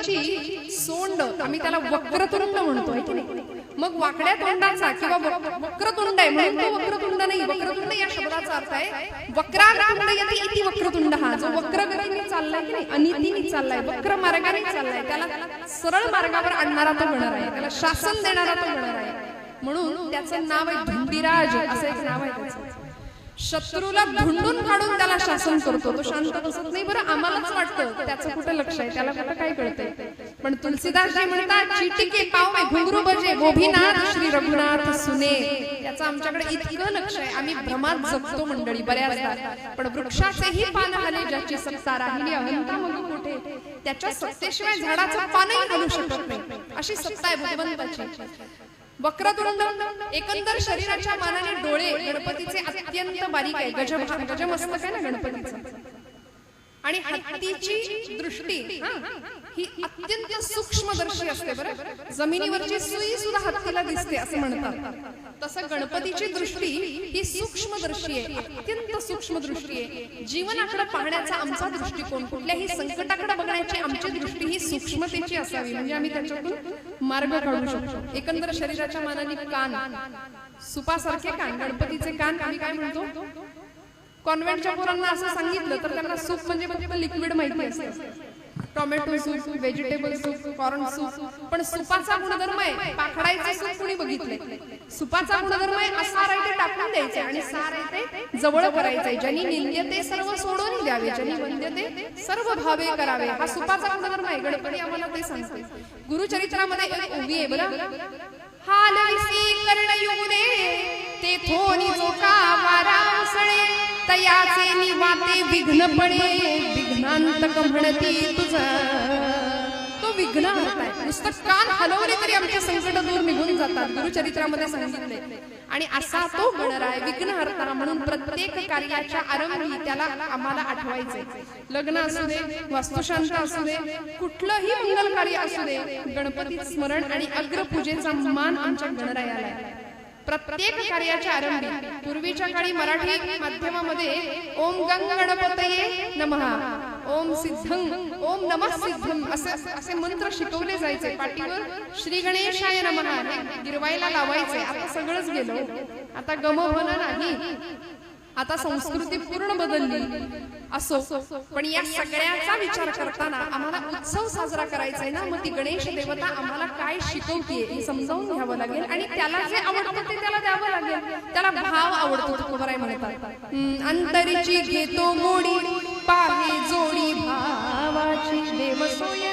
गणपतीची सोंड आम्ही त्याला वक्रतुंड म्हणतो आहे की नाही. मग वाकड्या तोंडाचा किंवा वक्रतुंड आहे म्हणून तो वक्रतुंड नाही. वक्रतुंड या शब्दाचा अर्थ आहे वक्रातुंड यती इति वक्रतुंड. हा जो वक्र गतीने चाललाय की नाही, अनितीने चाललाय, वक्र मार्गाने चाललाय, त्याला सरळ मार्गावर आणणारा तो गणर आहे, त्याला शासन देणारा तो गणर आहे. म्हणून त्याचं नाव आहे धुंडीराज असं एक नाव आहे त्याचं. शत्रूला धुंडून काढून त्याला शासन करतो. तो शांत बसत नाही. बरं आम्हालाच वाटतं त्याचं कुठं लक्ष आहे, त्याला कुठं काय कळतंय. पण तुलसीदासजी म्हणतात चीटिके पाव में घुंगरू बजे गोपीनाथ श्री रघुनाथ सुने. त्याचं आमच्याकडे इतकं लक्ष आहे. आम्ही भ्रमात जगतो मंडळी बऱ्याचदा. पण वृक्षाचेही पान हले ज्याची सत्ता राहिली अहंता मग कुठे. त्याच्या सत्तेशिवाय झाडाचं पानही हलू शकत नाही अशी सत्ता आहे भगवंताची. वक्रतुंड एकंदर शरीराच्या मानाने डोळे गणपतीचे अत्यंत बारीक आहे. गजमस्तक आहे ना गणपतीचं. आणि हत्तीची दृष्टी ही अत्यंत सूक्ष्मदर्शी असते. बरं जमिनीवरची सुई सुद्धा हत्तीला दिसते असं म्हणतात. तसं गणपतीची दृष्टी ही सूक्ष्मदर्शी आहे, अत्यंत सूक्ष्मदृष्टी आहे. जीवनाकडे पाहण्याचा आमचा दृष्टिकोन, कुठल्याही संकटाकडे बघण्याची आमची दृष्टी ही सूक्ष्मतेची असावी, म्हणजे आम्ही त्याच्यातून मार्ग काढू शकतो. एकंदर शरीराच्या मानाने कान सुपासारखे कान. गणपतीचे कान आम्ही काय म्हणतो, कॉन्व्हेंटच्या पोरांना असं सांगितलं तर त्यांना सूप म्हणजे फक्त लिक्विड माहिती असते. Tomato soup, vegetable soup, corn soup. पण सुपाचा गुणधर्म आहे, पाखडायचे सूप कोणी बघितले. सुपाचा गुणधर्म आहे असा राहते टाकून द्यायचे आणि सार ते जवळ करायचे. ज्यांनी निंद्यते सर्व सोडून द्यावे, ज्यांनी वंद्यते सर्व भावे करावे. हा सुपाचा गुणधर्म आहे. गणपती आम्हाला ते सांगते. गुरुचरित्रामध्ये एक उभी आहे बरं. हालविसी कर्णयुगे ते थोनी जो का वारा उसळे तयाचे निवाते विघ्न पडे विघ्नांतक म्हणती तुझा. तो विघ्न हरताय. नुसतं कान हलवले तरी आमचे संकट दूर निघून जातात, गुरुचरित्रामध्ये सांगितले. आणि असा तो गणर आहे विघ्न हरताना. म्हणून प्रत्येक कार्याच्या आरंभी त्याला आम्हाला आठवायचे. लग्न असू दे, वास्तुशांत असू दे, कुठलंही मंगल कार्य असू दे, गणपती स्मरण आणि अग्रपूजेचा मान आमच्या गणरायाला आहे. प्रत्येक कार्याच्या आरंभी. पूर्वीच्या काळी मराठी माध्यमामध्ये ओम गंग गणपतये नमः, ओम सिद्धं, ओम नमः सिद्धं असे मंत्र शिकवले जायचे. पाठीवर श्री गणेशाय नमः हे गिरवायला लावायचे. आता सगळंच गेलं, आता गमभन नाही. आता संस्कृती पूर्ण बदलली. असो, पण या सगळ्याचा विचार करताना आम्हाला उत्सव साजरा करायचा आहे ना. मग ती गणेश देवता आम्हाला काय शिकवतीये हे समजावून घ्यावं लागेल. आणि त्याला जे आवडतं ते त्याला द्यावं लागेल. त्याला भाव आवडतो तुकोबाराय म्हणतात. अंतरीची घेतो मोडी पाहे जोडी भावाची देव सोय